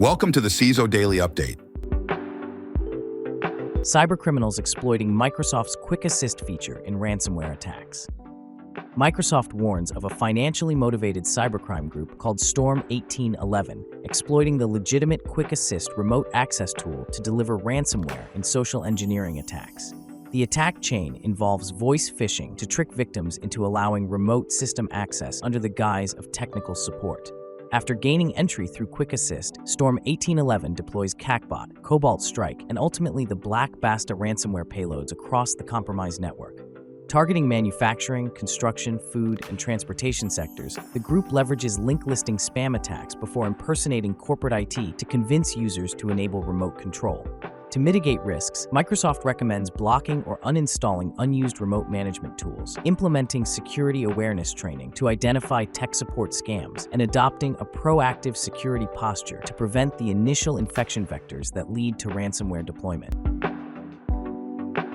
Welcome to the CISO Daily Update. Cybercriminals exploiting Microsoft's Quick Assist feature in ransomware attacks. Microsoft warns of a financially motivated cybercrime group called Storm 1811, exploiting the legitimate Quick Assist remote access tool to deliver ransomware in social engineering attacks. The attack chain involves voice phishing to trick victims into allowing remote system access under the guise of technical support. After gaining entry through Quick Assist, Storm 1811 deploys CACBOT, Cobalt Strike, and ultimately the Black Basta ransomware payloads across the compromised network. Targeting manufacturing, construction, food, and transportation sectors, the group leverages link-listing spam attacks before impersonating corporate IT to convince users to enable remote control. To mitigate risks, Microsoft recommends blocking or uninstalling unused remote management tools, implementing security awareness training to identify tech support scams, and adopting a proactive security posture to prevent the initial infection vectors that lead to ransomware deployment.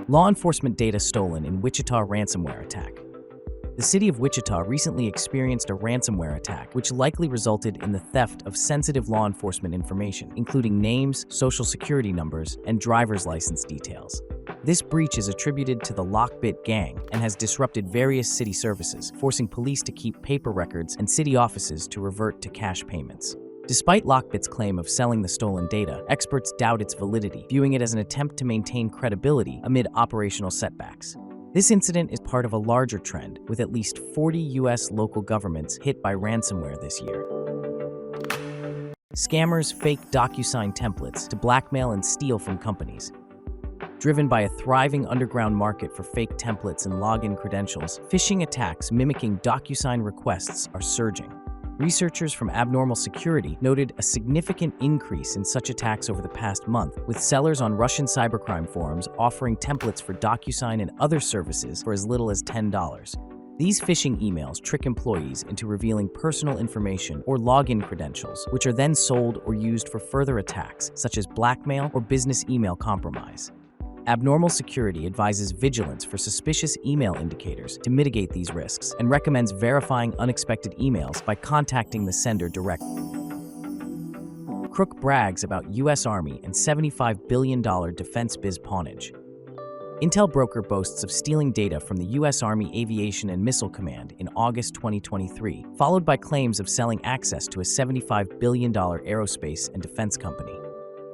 Law enforcement data stolen in Wichita ransomware attack. The city of Wichita recently experienced a ransomware attack, which likely resulted in the theft of sensitive law enforcement information, including names, social security numbers, and driver's license details. This breach is attributed to the Lockbit gang and has disrupted various city services, forcing police to keep paper records and city offices to revert to cash payments. Despite Lockbit's claim of selling the stolen data, experts doubt its validity, viewing it as an attempt to maintain credibility amid operational setbacks. This incident is part of a larger trend, with at least 40 U.S. local governments hit by ransomware this year. Scammers fake Docusign templates to blackmail and steal from companies. Driven by a thriving underground market for fake templates and login credentials, phishing attacks mimicking Docusign requests are surging. Researchers from Abnormal Security noted a significant increase in such attacks over the past month, with sellers on Russian cybercrime forums offering templates for Docusign and other services for as little as $10. These phishing emails trick employees into revealing personal information or login credentials, which are then sold or used for further attacks, such as blackmail or business email compromise. Abnormal Security advises vigilance for suspicious email indicators to mitigate these risks and recommends verifying unexpected emails by contacting the sender directly. Crook brags about U.S. Army and $75 billion defense biz Pwnage. Intel broker boasts of stealing data from the U.S. Army Aviation and Missile Command in August 2023, followed by claims of selling access to a $75 billion aerospace and defense company.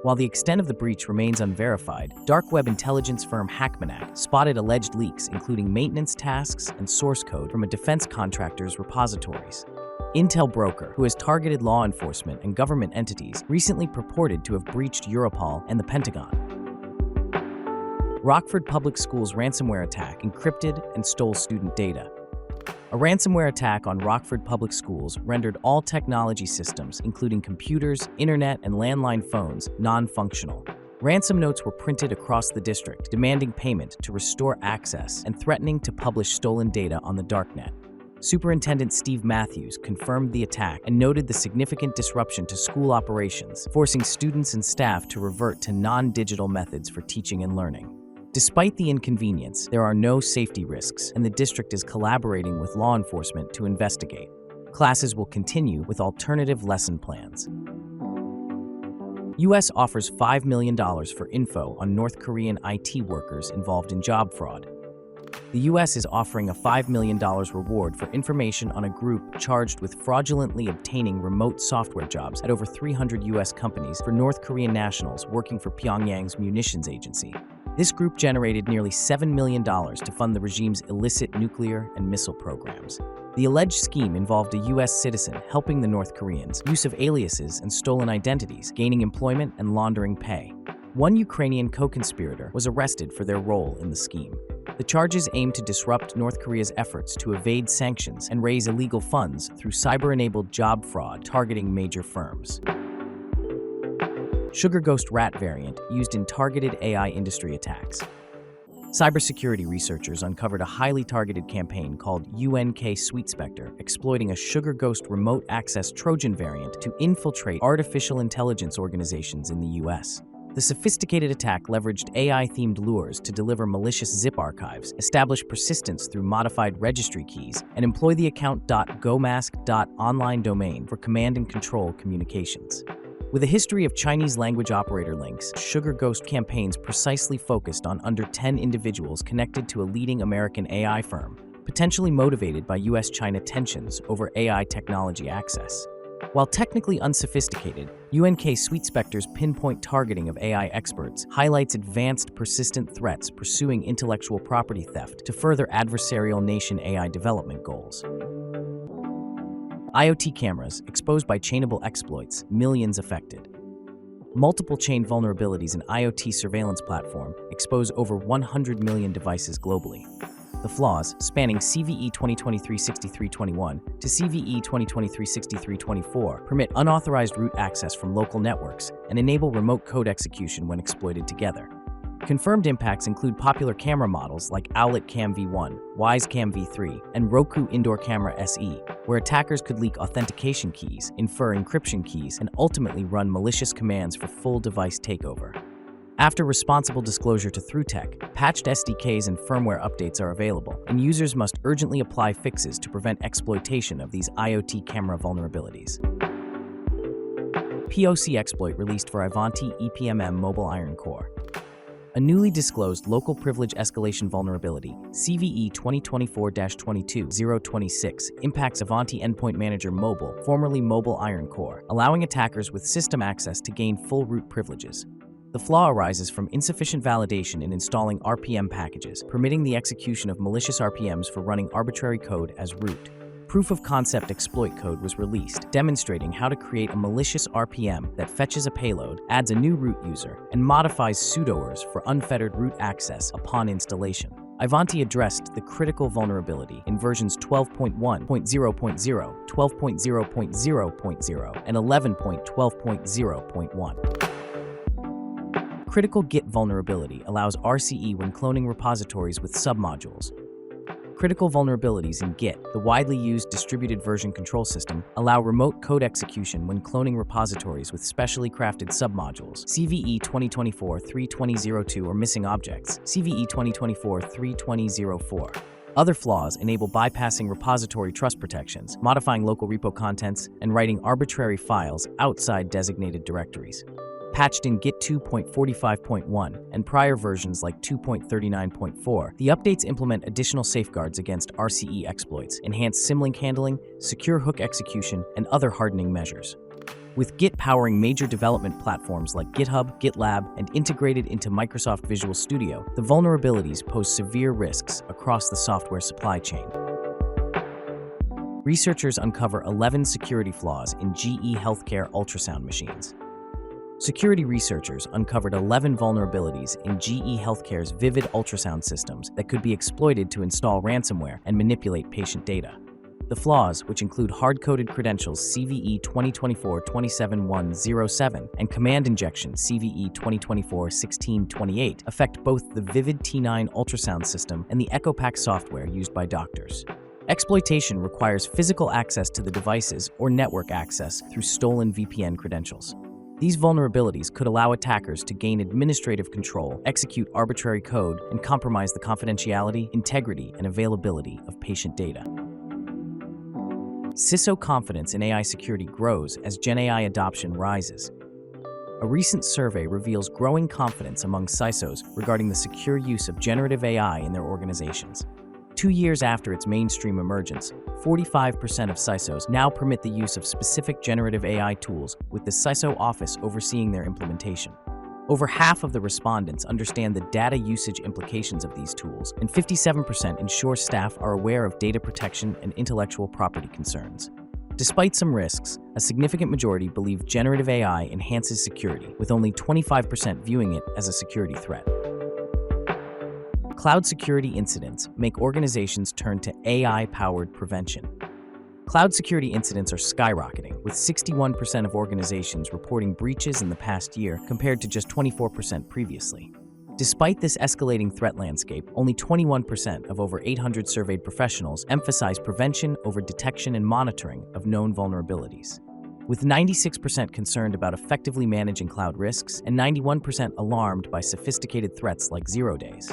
While the extent of the breach remains unverified, dark web intelligence firm Hackmanac spotted alleged leaks including maintenance tasks and source code from a defense contractor's repositories. Intel broker, who has targeted law enforcement and government entities, recently purported to have breached Europol and the Pentagon. Rockford Public Schools ransomware attack encrypted and stole student data. A ransomware attack on Rockford Public Schools rendered all technology systems, including computers, internet, and landline phones, non-functional. Ransom notes were printed across the district, demanding payment to restore access and threatening to publish stolen data on the darknet. Superintendent Steve Matthews confirmed the attack and noted the significant disruption to school operations, forcing students and staff to revert to non-digital methods for teaching and learning. Despite the inconvenience, there are no safety risks, and the district is collaborating with law enforcement to investigate. Classes will continue with alternative lesson plans. U.S. offers $5 million for info on North Korean IT workers involved in job fraud. The U.S. is offering a $5 million reward for information on a group charged with fraudulently obtaining remote software jobs at over 300 U.S. companies for North Korean nationals working for Pyongyang's munitions agency. This group generated nearly $7 million to fund the regime's illicit nuclear and missile programs. The alleged scheme involved a U.S. citizen helping the North Koreans, use of aliases and stolen identities, gaining employment and laundering pay. One Ukrainian co-conspirator was arrested for their role in the scheme. The charges aim to disrupt North Korea's efforts to evade sanctions and raise illegal funds through cyber-enabled job fraud targeting major firms. Sugar Ghost rat variant used in targeted AI industry attacks. Cybersecurity researchers uncovered a highly targeted campaign called UNK Sweet Spectre, exploiting a Sugar Ghost remote access Trojan variant to infiltrate artificial intelligence organizations in the US. The sophisticated attack leveraged AI-themed lures to deliver malicious zip archives, establish persistence through modified registry keys, and employ the account.gomask.online domain for command and control communications. With a history of Chinese language operator links, Sugar Ghost campaigns precisely focused on under 10 individuals connected to a leading American AI firm, potentially motivated by US-China tensions over AI technology access. While technically unsophisticated, UNK Sweet Spectre's pinpoint targeting of AI experts highlights advanced persistent threats pursuing intellectual property theft to further adversarial nation AI development goals. IoT cameras exposed by chainable exploits, millions affected. Multiple chain vulnerabilities in IoT surveillance platform expose over 100 million devices globally. The flaws, spanning CVE 2023-6321 to CVE 2023-6324, permit unauthorized root access from local networks and enable remote code execution when exploited together. Confirmed impacts include popular camera models like Owlet Cam V1, Wyze Cam V3, and Roku Indoor Camera SE, where attackers could leak authentication keys, infer encryption keys, and ultimately run malicious commands for full device takeover. After responsible disclosure to ThruTech, patched SDKs and firmware updates are available, and users must urgently apply fixes to prevent exploitation of these IoT camera vulnerabilities. POC exploit released for Ivanti EPMM MobileIron core. A newly disclosed local privilege escalation vulnerability, CVE 2024-22-026, impacts Ivanti Endpoint Manager Mobile, formerly MobileIron core, allowing attackers with system access to gain full root privileges. The flaw arises from insufficient validation in installing RPM packages, permitting the execution of malicious RPMs for running arbitrary code as root. Proof of concept exploit code was released, demonstrating how to create a malicious RPM that fetches a payload, adds a new root user, and modifies sudoers for unfettered root access upon installation. Ivanti addressed the critical vulnerability in versions 12.1.0.0, 12.0.0.0, and 11.12.0.1. Critical Git vulnerability allows RCE when cloning repositories with submodules. Critical vulnerabilities in Git, the widely used distributed version control system, allow remote code execution when cloning repositories with specially crafted submodules, CVE 2024-32002 or missing objects, CVE 2024-32004. Other flaws enable bypassing repository trust protections, modifying local repo contents, and writing arbitrary files outside designated directories. Patched in Git 2.45.1 and prior versions like 2.39.4, the updates implement additional safeguards against RCE exploits, enhance symlink handling, secure hook execution, and other hardening measures. With Git powering major development platforms like GitHub, GitLab, and integrated into Microsoft Visual Studio, the vulnerabilities pose severe risks across the software supply chain. Researchers uncover 11 security flaws in GE Healthcare ultrasound machines. Security researchers uncovered 11 vulnerabilities in GE Healthcare's Vivid ultrasound systems that could be exploited to install ransomware and manipulate patient data. The flaws, which include hard-coded credentials CVE 2024-27107 and command injection CVE 2024-1628, affect both the Vivid T9 ultrasound system and the EchoPack software used by doctors. Exploitation requires physical access to the devices or network access through stolen VPN credentials. These vulnerabilities could allow attackers to gain administrative control, execute arbitrary code, and compromise the confidentiality, integrity, and availability of patient data. CISO confidence in AI security grows as GenAI adoption rises. A recent survey reveals growing confidence among CISOs regarding the secure use of generative AI in their organizations. 2 years after its mainstream emergence, 45% of CISOs now permit the use of specific generative AI tools, with the CISO office overseeing their implementation. Over half of the respondents understand the data usage implications of these tools, and 57% ensure staff are aware of data protection and intellectual property concerns. Despite some risks, a significant majority believe generative AI enhances security, with only 25% viewing it as a security threat. Cloud security incidents make organizations turn to AI-powered prevention. Cloud security incidents are skyrocketing, with 61% of organizations reporting breaches in the past year compared to just 24% previously. Despite this escalating threat landscape, only 21% of over 800 surveyed professionals emphasize prevention over detection and monitoring of known vulnerabilities. With 96% concerned about effectively managing cloud risks and 91% alarmed by sophisticated threats like zero days.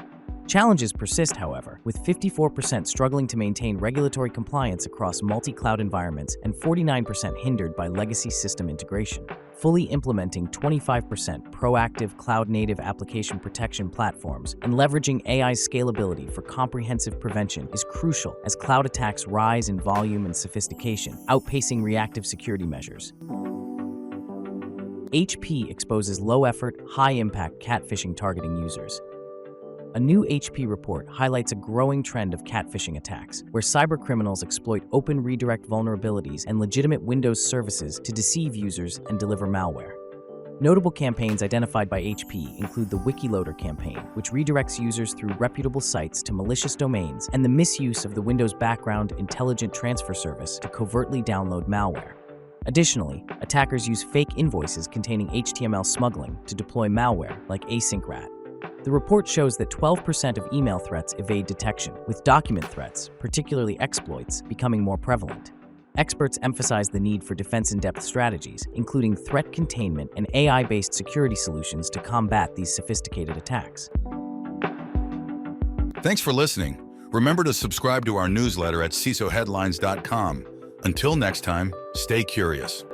Challenges persist, however, with 54% struggling to maintain regulatory compliance across multi-cloud environments and 49% hindered by legacy system integration. fully implementing 25% proactive cloud-native application protection platforms and leveraging AI's scalability for comprehensive prevention is crucial as cloud attacks rise in volume and sophistication, outpacing reactive security measures. HP exposes low-effort, high-impact cat-phishing targeting users. A new HP report highlights a growing trend of cat-phishing attacks, where cybercriminals exploit open redirect vulnerabilities and legitimate Windows services to deceive users and deliver malware. Notable campaigns identified by HP include the WikiLoader campaign, which redirects users through reputable sites to malicious domains, and the misuse of the Windows Background Intelligent Transfer Service to covertly download malware. Additionally, attackers use fake invoices containing HTML smuggling to deploy malware like AsyncRat. The report shows that 12% of email threats evade detection, with document threats, particularly exploits, becoming more prevalent. Experts emphasize the need for defense-in-depth strategies, including threat containment and AI-based security solutions to combat these sophisticated attacks. Thanks for listening. Remember to subscribe to our newsletter at CISOHeadlines.com. Until next time, stay curious.